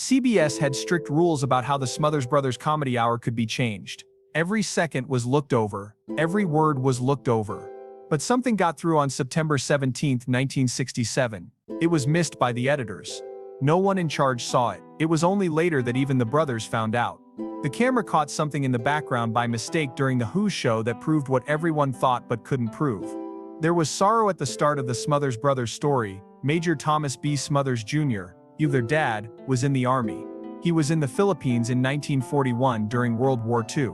CBS had strict rules about how the Smothers Brothers Comedy Hour could be changed. Every second was looked over, every word was looked over. But something got through on September 17, 1967. It was missed by the editors. No one in charge saw it. It was only later that even the brothers found out. The camera caught something in the background by mistake during the Who show that proved what everyone thought but couldn't prove. There was sorrow at the start of the Smothers Brothers story. Major Thomas B. Smothers Jr., their dad, was in the army. He was in the Philippines in 1941 during World War II.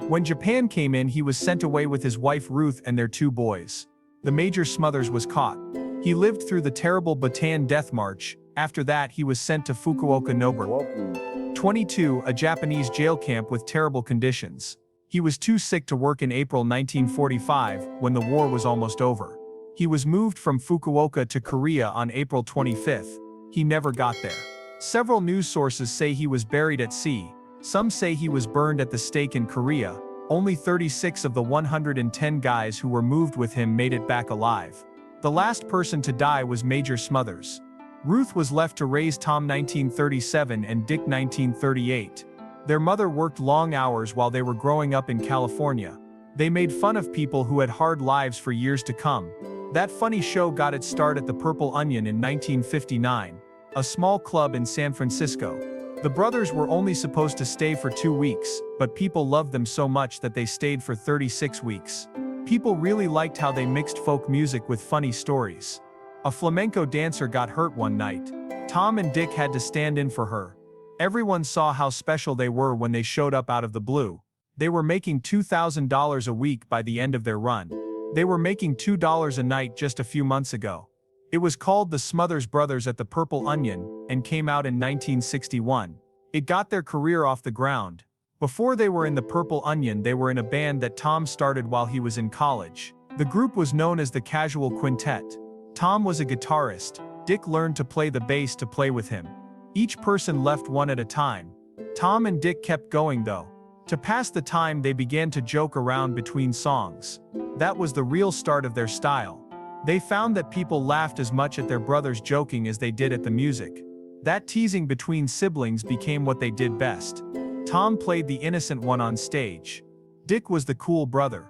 When Japan came in, he was sent away with his wife Ruth and their 2 boys. The Major Smothers was caught. He lived through the terrible Bataan Death March. After that, he was sent to Fukuoka Nobu, 22, a Japanese jail camp with terrible conditions. He was too sick to work in April 1945, when the war was almost over. He was moved from Fukuoka to Korea on April 25. He never got there. Several news sources say he was buried at sea. Some say he was burned at the stake in Korea. Only 36 of the 110 guys who were moved with him made it back alive. The last person to die was Major Smothers. Ruth was left to raise Tom 1937 and Dick 1938. Their mother worked long hours while they were growing up in California. They made fun of people who had hard lives for years to come. That funny show got its start at the Purple Onion in 1959, a small club in San Francisco. The brothers were only supposed to stay for 2 weeks, but people loved them so much that they stayed for 36 weeks. People really liked how they mixed folk music with funny stories. A flamenco dancer got hurt one night. Tom and Dick had to stand in for her. Everyone saw how special they were when they showed up out of the blue. They were making $2,000 a week by the end of their run. They were making $2 a night just a few months ago. It was called the Smothers Brothers at the Purple Onion, and came out in 1961. It got their career off the ground. Before they were in the Purple Onion, they were in a band that Tom started while he was in college. The group was known as the Casual Quintet. Tom was a guitarist. Dick learned to play the bass to play with him. Each person left one at a time. Tom and Dick kept going though. To pass the time, they began to joke around between songs. That was the real start of their style. They found that people laughed as much at their brothers joking as they did at the music. That teasing between siblings became what they did best. Tom played the innocent one on stage. Dick was the cool brother.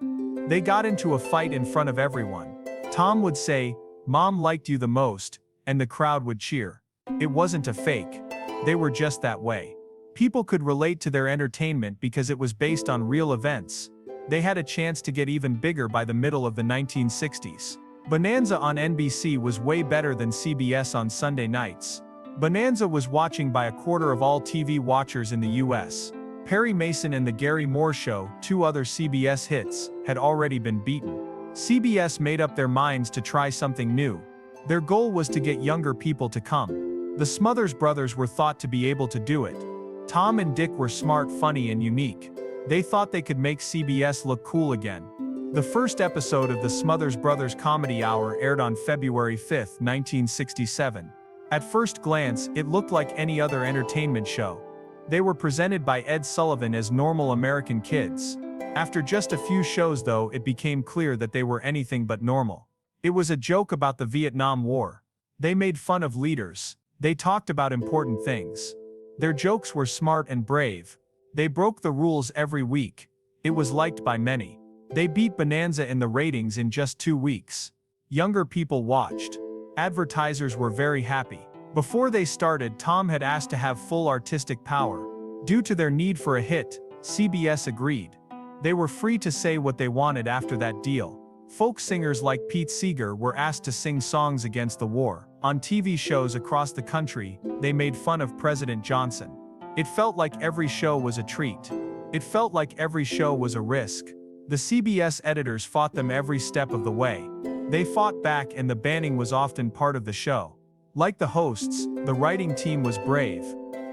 They got into a fight in front of everyone. Tom would say, "Mom liked you the most," and the crowd would cheer. It wasn't a fake. They were just that way. People could relate to their entertainment because it was based on real events. They had a chance to get even bigger by the middle of the 1960s. Bonanza on NBC was way better than CBS on Sunday nights. Bonanza was watching by a quarter of all TV watchers in the US. Perry Mason and The Gary Moore Show, 2 other CBS hits, had already been beaten. CBS made up their minds to try something new. Their goal was to get younger people to come. The Smothers Brothers were thought to be able to do it. Tom and Dick were smart, funny, and unique. They thought they could make CBS look cool again. The first episode of the Smothers Brothers Comedy Hour aired on February 5, 1967. At first glance, it looked like any other entertainment show. They were presented by Ed Sullivan as normal American kids. After just a few shows though, it became clear that they were anything but normal. It was a joke about the Vietnam War. They made fun of leaders. They talked about important things. Their jokes were smart and brave. They broke the rules every week. It was liked by many. They beat Bonanza in the ratings in just 2 weeks. Younger people watched. Advertisers were very happy. Before they started, Tom had asked to have full artistic power. Due to their need for a hit, CBS agreed. They were free to say what they wanted after that deal. Folk singers like Pete Seeger were asked to sing songs against the war. On TV shows across the country, they made fun of President Johnson. It felt like every show was a treat. It felt like every show was a risk. The CBS editors fought them every step of the way. They fought back, and the banning was often part of the show. Like the hosts, the writing team was brave.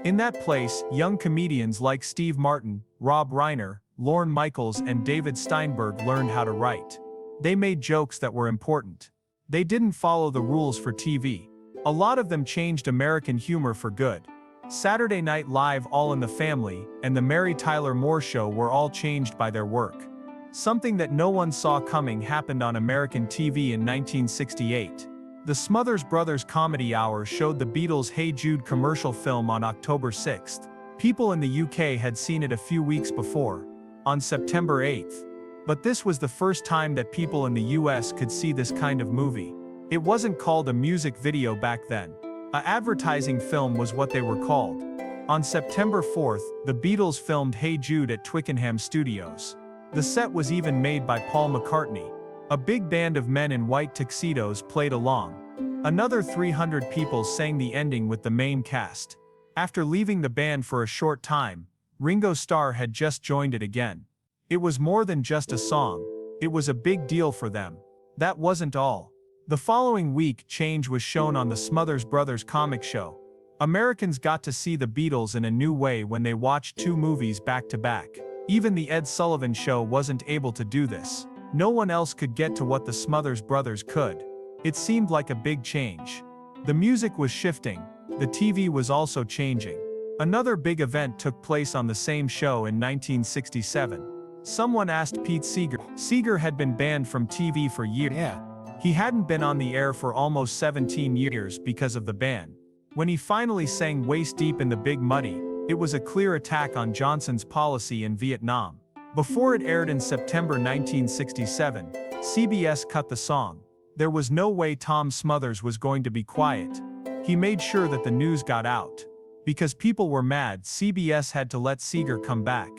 In that place, young comedians like Steve Martin, Rob Reiner, Lorne Michaels, and David Steinberg learned how to write. They made jokes that were important. They didn't follow the rules for TV. A lot of them changed American humor for good. Saturday Night Live, All in the Family, and The Mary Tyler Moore Show were all changed by their work. Something that no one saw coming happened on American TV in 1968. The Smothers Brothers Comedy Hour showed the Beatles' Hey Jude commercial film on October 6th. People in the UK had seen it a few weeks before, on September 8th. But this was the first time that people in the US could see this kind of movie. It wasn't called a music video back then. An advertising film was what they were called. On September 4th, the Beatles filmed Hey Jude at Twickenham Studios. The set was even made by Paul McCartney. A big band of men in white tuxedos played along. Another 300 people sang the ending with the main cast. After leaving the band for a short time, Ringo Starr had just joined it again. It was more than just a song. It was a big deal for them. That wasn't all. The following week, Change was shown on the Smothers Brothers comic show. Americans got to see the Beatles in a new way when they watched two movies back to back. Even the Ed Sullivan Show wasn't able to do this. No one else could get to what the Smothers Brothers could. It seemed like a big change. The music was shifting. The TV was also changing. Another big event took place on the same show in 1967. Someone asked Pete Seeger. Seeger had been banned from TV for years. He hadn't been on the air for almost 17 years because of the ban. When he finally sang Waist Deep in the Big Muddy, it was a clear attack on Johnson's policy in Vietnam. Before it aired in September 1967, CBS cut the song. There was no way Tom Smothers was going to be quiet. He made sure that the news got out. Because people were mad, CBS had to let Seeger come back.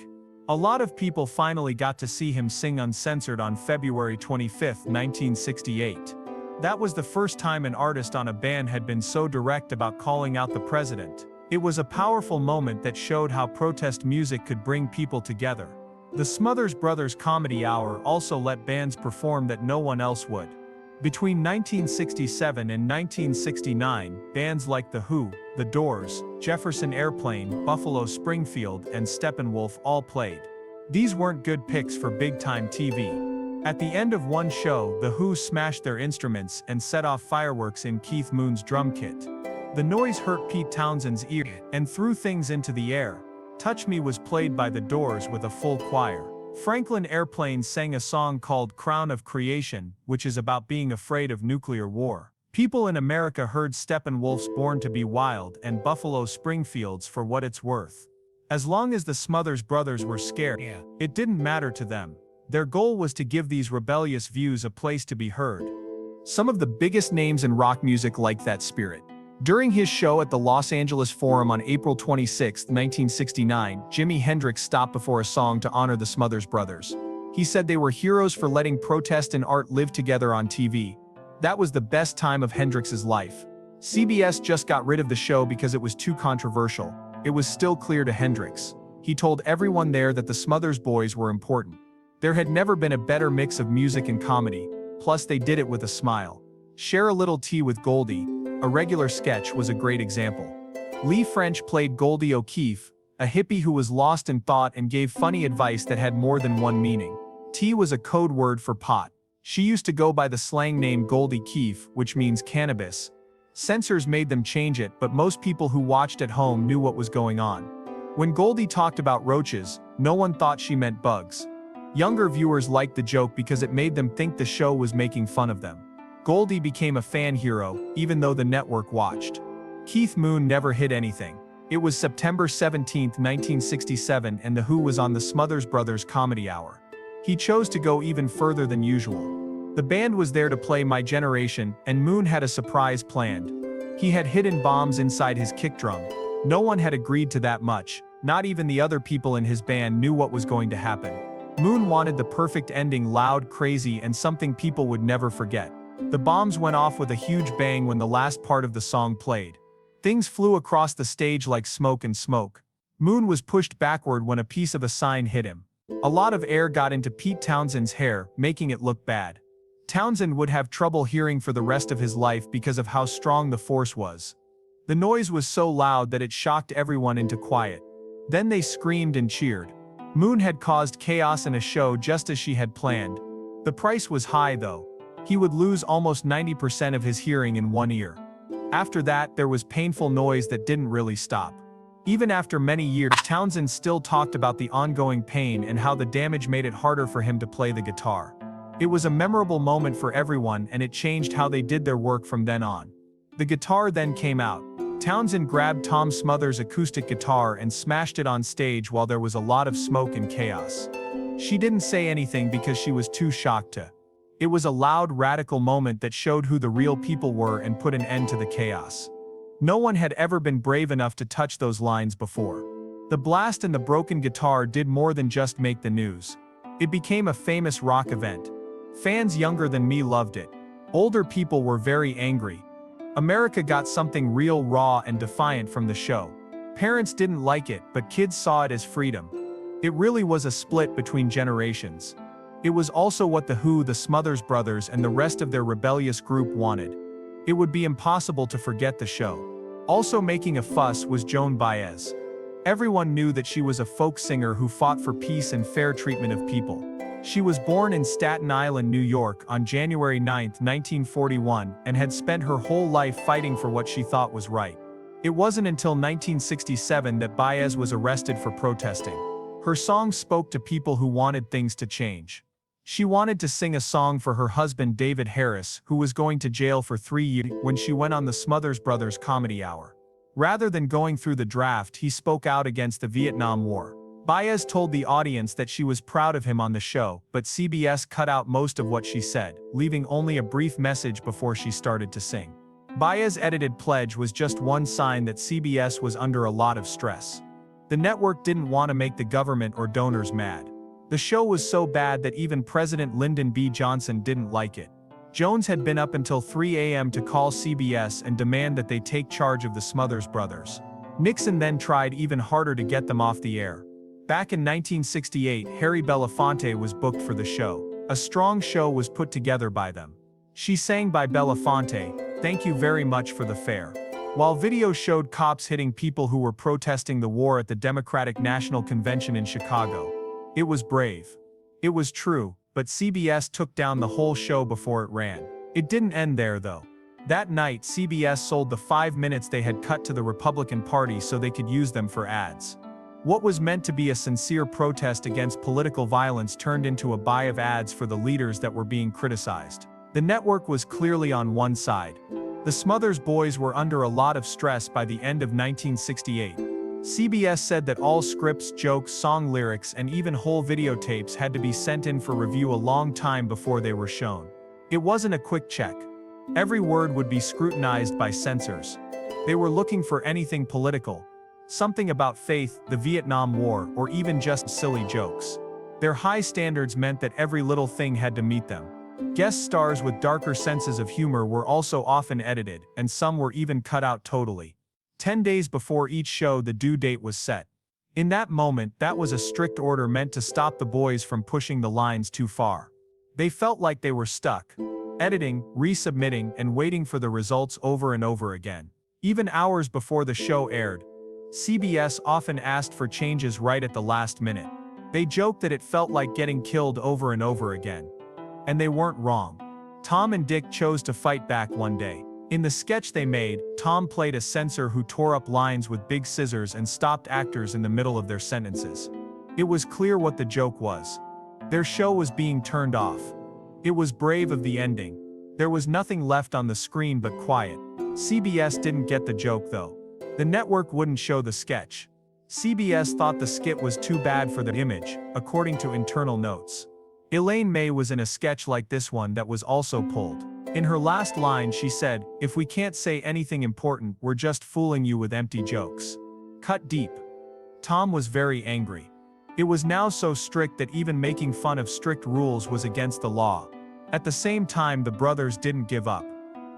A lot of people finally got to see him sing uncensored on February 25, 1968. That was the first time an artist on a band had been so direct about calling out the president. It was a powerful moment that showed how protest music could bring people together. The Smothers Brothers Comedy Hour also let bands perform that no one else would. Between 1967 and 1969, bands like The Who, The Doors, Jefferson Airplane, Buffalo Springfield, and Steppenwolf all played. These weren't good picks for big-time TV. At the end of one show, The Who smashed their instruments and set off fireworks in Keith Moon's drum kit. The noise hurt Pete Townshend's ear and threw things into the air. Touch Me was played by The Doors with a full choir. Franklin Airplane sang a song called Crown of Creation, which is about being afraid of nuclear war. People in America heard Steppenwolf's Born to Be Wild and Buffalo Springfield's For What It's Worth. As long as the Smothers Brothers were scared, it didn't matter to them. Their goal was to give these rebellious views a place to be heard. Some of the biggest names in rock music liked that spirit. During his show at the Los Angeles Forum on April 26, 1969, Jimi Hendrix stopped before a song to honor the Smothers Brothers. He said they were heroes for letting protest and art live together on TV. That was the best time of Hendrix's life. CBS just got rid of the show because it was too controversial. It was still clear to Hendrix. He told everyone there that the Smothers Boys were important. There had never been a better mix of music and comedy, plus they did it with a smile. Share a Little Tea with Goldie, a regular sketch, was a great example. Lee French played Goldie O'Keefe, a hippie who was lost in thought and gave funny advice that had more than one meaning. Tea was a code word for pot. She used to go by the slang name Goldie Keefe, which means cannabis. Censors made them change it, but most people who watched at home knew what was going on. When Goldie talked about roaches, no one thought she meant bugs. Younger viewers liked the joke because it made them think the show was making fun of them. Goldie became a fan hero, even though the network watched. Keith Moon never hid anything. It was September 17, 1967, and The Who was on the Smothers Brothers Comedy Hour. He chose to go even further than usual. The band was there to play My Generation, and Moon had a surprise planned. He had hidden bombs inside his kick drum. No one had agreed to that much. Not even the other people in his band knew what was going to happen. Moon wanted the perfect ending, loud, crazy, and something people would never forget. The bombs went off with a huge bang when the last part of the song played. Things flew across the stage like smoke and smoke. Moon was pushed backward when a piece of a sign hit him. A lot of air got into Pete Townshend's hair, making it look bad. Townsend would have trouble hearing for the rest of his life because of how strong the force was. The noise was so loud that it shocked everyone into quiet. Then they screamed and cheered. Moon had caused chaos in a show just as she had planned. The price was high though. He would lose almost 90% of his hearing in one ear. After that, there was painful noise that didn't really stop. Even after many years, Townsend still talked about the ongoing pain and how the damage made it harder for him to play the guitar. It was a memorable moment for everyone and it changed how they did their work from then on. The guitar then came out. Townsend grabbed Tom Smothers' acoustic guitar and smashed it on stage while there was a lot of smoke and chaos. She didn't say anything because she was too shocked to. It was a loud, radical moment that showed who the real people were and put an end to the chaos. No one had ever been brave enough to touch those lines before. The blast and the broken guitar did more than just make the news. It became a famous rock event. Fans younger than me loved it. Older people were very angry. America got something real, raw and defiant from the show. Parents didn't like it, but kids saw it as freedom. It really was a split between generations. It was also what the Who, the Smothers Brothers and the rest of their rebellious group wanted. It would be impossible to forget the show. Also making a fuss was Joan Baez. Everyone knew that she was a folk singer who fought for peace and fair treatment of people. She was born in Staten Island, New York on January 9, 1941, and had spent her whole life fighting for what she thought was right. It wasn't until 1967 that Baez was arrested for protesting. Her songs spoke to people who wanted things to change. She wanted to sing a song for her husband David Harris, who was going to jail for 3 years when she went on the Smothers Brothers Comedy Hour. Rather than going through the draft, he spoke out against the Vietnam War. Baez told the audience that she was proud of him on the show, but CBS cut out most of what she said, leaving only a brief message before she started to sing. Baez's edited pledge was just one sign that CBS was under a lot of stress. The network didn't want to make the government or donors mad. The show was so bad that even President Lyndon B. Johnson didn't like it. Jones had been up until 3 a.m. to call CBS and demand that they take charge of the Smothers Brothers. Nixon then tried even harder to get them off the air. Back in 1968, Harry Belafonte was booked for the show. A strong show was put together by them. She sang by Belafonte, "Thank you very much for the fare." While video showed cops hitting people who were protesting the war at the Democratic National Convention in Chicago. It was brave. It was true, but CBS took down the whole show before it ran. It didn't end there though. That night, CBS sold the 5 minutes they had cut to the Republican Party so they could use them for ads. What was meant to be a sincere protest against political violence turned into a buy of ads for the leaders that were being criticized. The network was clearly on one side. The Smothers Boys were under a lot of stress by the end of 1968. CBS said that all scripts, jokes, song lyrics, and even whole videotapes had to be sent in for review a long time before they were shown. It wasn't a quick check. Every word would be scrutinized by censors. They were looking for anything political. Something about faith, the Vietnam War, or even just silly jokes. Their high standards meant that every little thing had to meet them. Guest stars with darker senses of humor were also often edited, and some were even cut out totally. 10 days before each show, the due date was set. In that moment, that was a strict order meant to stop the boys from pushing the lines too far. They felt like they were stuck, editing, resubmitting, and waiting for the results over and over again. Even hours before the show aired, CBS often asked for changes right at the last minute. They joked that it felt like getting killed over and over again. And they weren't wrong. Tom and Dick chose to fight back one day. In the sketch they made, Tom played a censor who tore up lines with big scissors and stopped actors in the middle of their sentences. It was clear what the joke was. Their show was being turned off. It was brave of the ending. There was nothing left on the screen but quiet. CBS didn't get the joke though. The network wouldn't show the sketch. CBS thought the skit was too bad for the image, according to internal notes. Elaine May was in a sketch like this one that was also pulled. In her last line she said, "If we can't say anything important, we're just fooling you with empty jokes." Cut deep. Tom was very angry. It was now so strict that even making fun of strict rules was against the law. At the same time, the brothers didn't give up.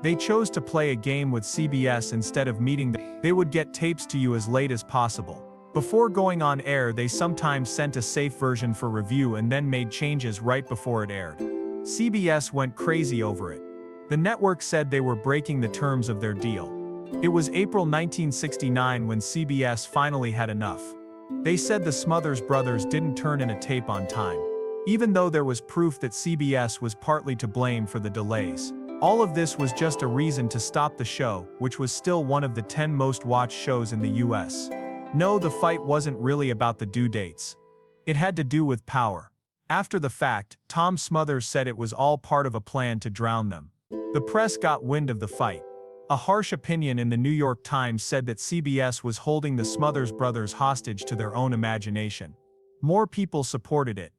They chose to play a game with CBS instead of meeting them. They would get tapes to you as late as possible. Before going on air, they sometimes sent a safe version for review and then made changes right before it aired. CBS went crazy over it. The network said they were breaking the terms of their deal. It was April 1969 when CBS finally had enough. They said the Smothers Brothers didn't turn in a tape on time, even though there was proof that CBS was partly to blame for the delays. All of this was just a reason to stop the show, which was still one of the 10 most watched shows in the US. No, the fight wasn't really about the due dates. It had to do with power. After the fact, Tom Smothers said it was all part of a plan to drown them. The press got wind of the fight. A harsh opinion in the New York Times said that CBS was holding the Smothers Brothers hostage to their own imagination. More people supported it.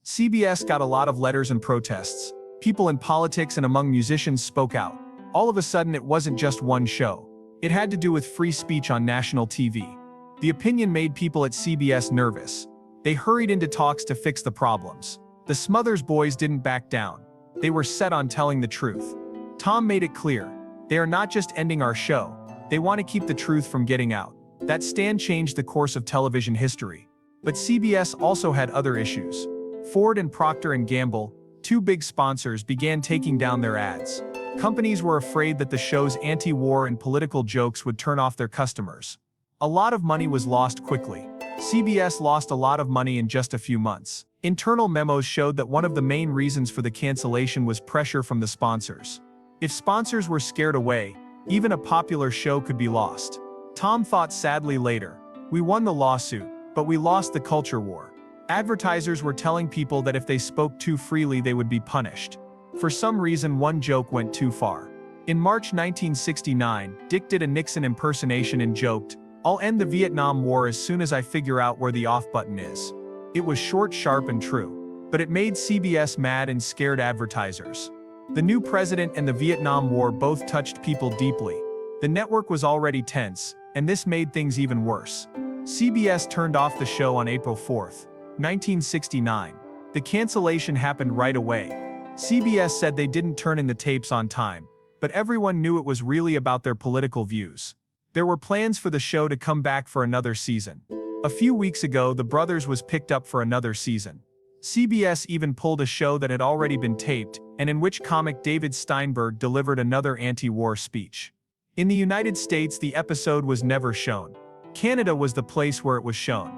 CBS got a lot of letters and protests. People in politics and among musicians spoke out. All of a sudden, it wasn't just one show. It had to do with free speech on national TV. The opinion made people at CBS nervous. They hurried into talks to fix the problems. The Smothers boys didn't back down. They were set on telling the truth. Tom made it clear. They are not just ending our show. They want to keep the truth from getting out. That stand changed the course of television history. But CBS also had other issues. Ford and Procter & Gamble, two big sponsors, began taking down their ads. Companies were afraid that the show's anti-war and political jokes would turn off their customers. A lot of money was lost quickly. CBS lost a lot of money in just a few months. Internal memos showed that one of the main reasons for the cancellation was pressure from the sponsors. If sponsors were scared away, even a popular show could be lost. Tom thought sadly later, "We won the lawsuit, but we lost the culture war." Advertisers were telling people that if they spoke too freely they would be punished. For some reason, one joke went too far. In March 1969, Dick did a Nixon impersonation and joked, "I'll end the Vietnam War as soon as I figure out where the off button is." It was short, sharp, and true. But it made CBS mad and scared advertisers. The new president and the Vietnam War both touched people deeply. The network was already tense, and this made things even worse. CBS turned off the show on April 4, 1969. The cancellation happened right away. CBS said they didn't turn in the tapes on time, but everyone knew it was really about their political views. There were plans for the show to come back for another season. A few weeks ago, The Brothers was picked up for another season. CBS even pulled a show that had already been taped, and in which comic David Steinberg delivered another anti-war speech. In the United States, the episode was never shown. Canada was the place where it was shown.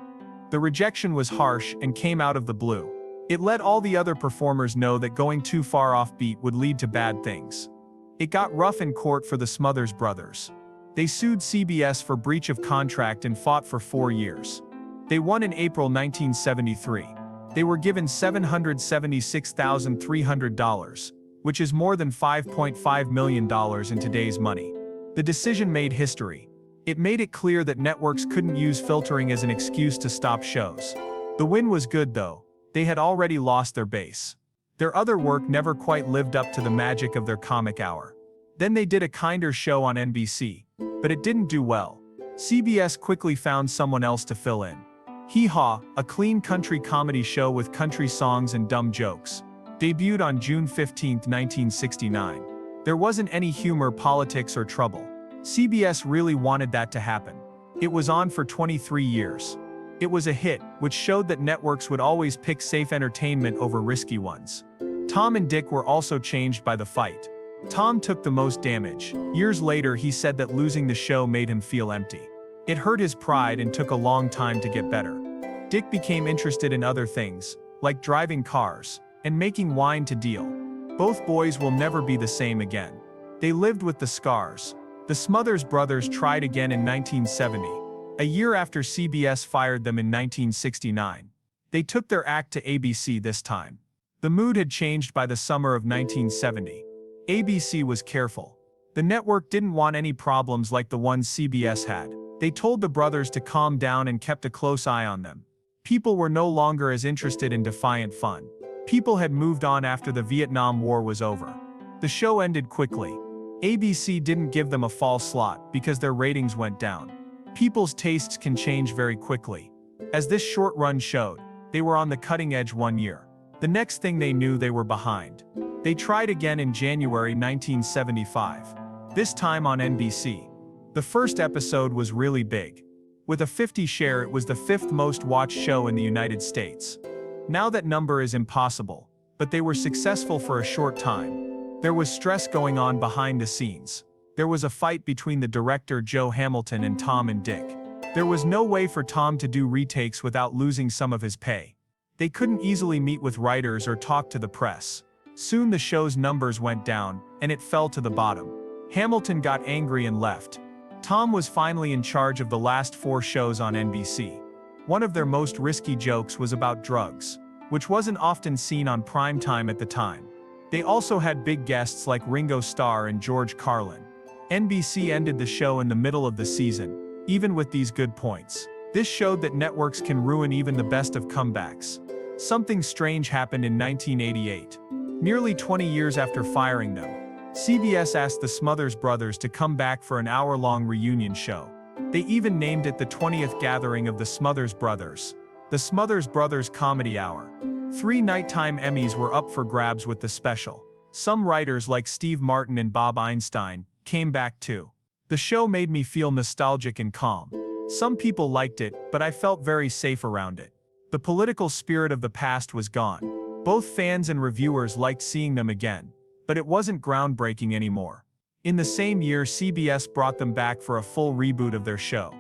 The rejection was harsh and came out of the blue. It let all the other performers know that going too far off beat would lead to bad things. It got rough in court for the Smothers Brothers. They sued CBS for breach of contract and fought for 4 years. They won in April 1973. They were given $776,300, which is more than $5.5 million in today's money. The decision made history. It made it clear that networks couldn't use filtering as an excuse to stop shows. The win was good though. They had already lost their base. Their other work never quite lived up to the magic of their comic hour. Then they did a kinder show on NBC, but it didn't do well. CBS quickly found someone else to fill in. Hee Haw, a clean country comedy show with country songs and dumb jokes, debuted on June 15, 1969. There wasn't any humor, politics, or trouble. CBS really wanted that to happen. It was on for 23 years. It was a hit, which showed that networks would always pick safe entertainment over risky ones. Tom and Dick were also changed by the fight. Tom took the most damage. Years later, he said that losing the show made him feel empty. It hurt his pride and took a long time to get better. Dick became interested in other things, like driving cars and making wine to deal. Both boys will never be the same again. They lived with the scars. The Smothers Brothers tried again in 1970, a year after CBS fired them in 1969. They took their act to ABC this time. The mood had changed by the summer of 1970. ABC was careful. The network didn't want any problems like the ones CBS had. They told the brothers to calm down and kept a close eye on them. People were no longer as interested in defiant fun. People had moved on after the Vietnam War was over. The show ended quickly. ABC didn't give them a fall slot because their ratings went down. People's tastes can change very quickly. As this short run showed, they were on the cutting edge 1 year. The next thing they knew, they were behind. They tried again in January 1975. This time on NBC. The first episode was really big. With a 50 share, it was the 5th most watched show in the United States. Now that number is impossible, but they were successful for a short time. There was stress going on behind the scenes. There was a fight between the director Joe Hamilton and Tom and Dick. There was no way for Tom to do retakes without losing some of his pay. They couldn't easily meet with writers or talk to the press. Soon the show's numbers went down, and it fell to the bottom. Hamilton got angry and left. Tom was finally in charge of the last 4 shows on NBC. One of their most risky jokes was about drugs. which wasn't often seen on prime time at the time. They also had big guests like Ringo Starr and George Carlin. NBC ended the show in the middle of the season, even with these good points. This showed that networks can ruin even the best of comebacks. Something strange happened in 1988. Nearly 20 years after firing them, CBS asked the Smothers Brothers to come back for an hour-long reunion show. They even named it the 20th gathering of the Smothers Brothers, the Smothers Brothers Comedy Hour. 3 nighttime Emmys were up for grabs with the special. Some writers like Steve Martin and Bob Einstein came back too. The show made me feel nostalgic and calm. Some people liked it, but I felt very safe around it. The political spirit of the past was gone. Both fans and reviewers liked seeing them again, but it wasn't groundbreaking anymore. In the same year, CBS brought them back for a full reboot of their show.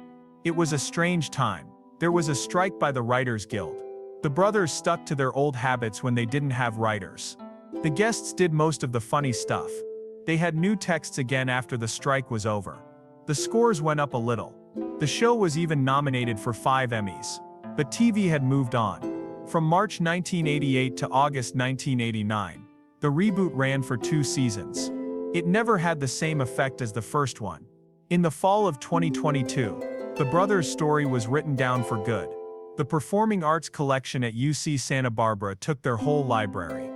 It was a strange time. There was a strike by the Writers Guild. The brothers stuck to their old habits when they didn't have writers. The guests did most of the funny stuff. They had new texts again after the strike was over. The scores went up a little. The show was even nominated for 5 Emmys. But TV had moved on. From March 1988 to August 1989, the reboot ran for 2 seasons. It never had the same effect as the first one. In the fall of 2022, the brothers' story was written down for good. The Performing Arts Collection at UC Santa Barbara took their whole library.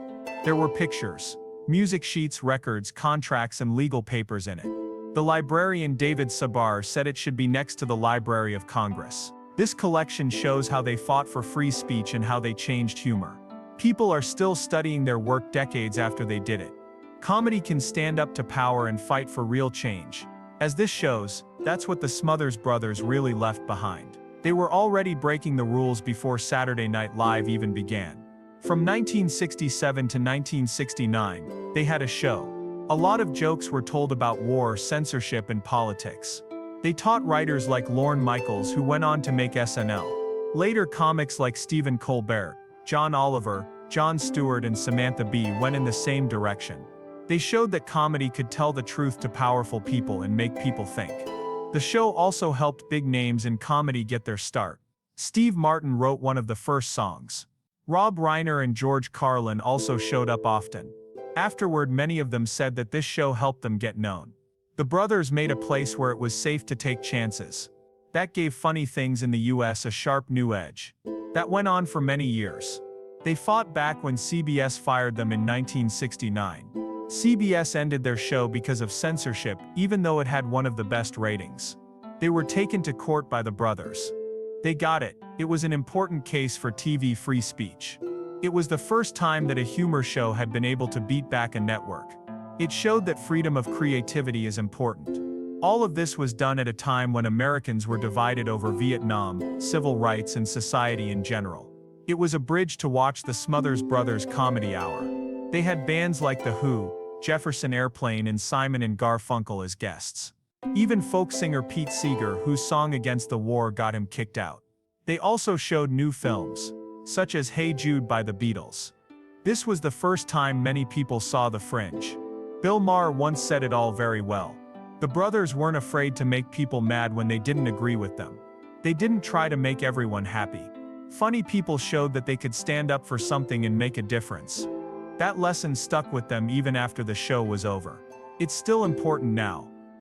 There were pictures, music sheets, records, contracts, and legal papers in it. The librarian David Sabar said it should be next to the Library of Congress. This collection shows how they fought for free speech and how they changed humor. People are still studying their work decades after they did it. Comedy can stand up to power and fight for real change. As this shows, that's what the Smothers Brothers really left behind. They were already breaking the rules before Saturday Night Live even began. From 1967 to 1969, they had a show. A lot of jokes were told about war, censorship, and politics. They taught writers like Lorne Michaels, who went on to make SNL. Later, comics like Stephen Colbert, John Oliver, Jon Stewart, and Samantha Bee went in the same direction. They showed that comedy could tell the truth to powerful people and make people think. The show also helped big names in comedy get their start. Steve Martin wrote one of the first songs. Rob Reiner and George Carlin also showed up often. Afterward, many of them said that this show helped them get known. The brothers made a place where it was safe to take chances. That gave funny things in the US a sharp new edge. That went on for many years. They fought back when CBS fired them in 1969. CBS ended their show because of censorship, even though it had one of the best ratings. They were taken to court by the brothers. They got it. It was an important case for TV free speech. It was the first time that a humor show had been able to beat back a network. It showed that freedom of creativity is important. All of this was done at a time when Americans were divided over Vietnam, civil rights, and society in general. It was a bridge to watch the Smothers Brothers Comedy Hour. They had bands like The Who, Jefferson Airplane, and Simon and Garfunkel as guests. Even folk singer Pete Seeger, whose song Against the War got him kicked out. They also showed new films, such as Hey Jude by the Beatles. This was the first time many people saw The Fringe. Bill Maher once said it all very well. The brothers weren't afraid to make people mad when they didn't agree with them. They didn't try to make everyone happy. Funny people showed that they could stand up for something and make a difference. That lesson stuck with them even after the show was over. It's still important now.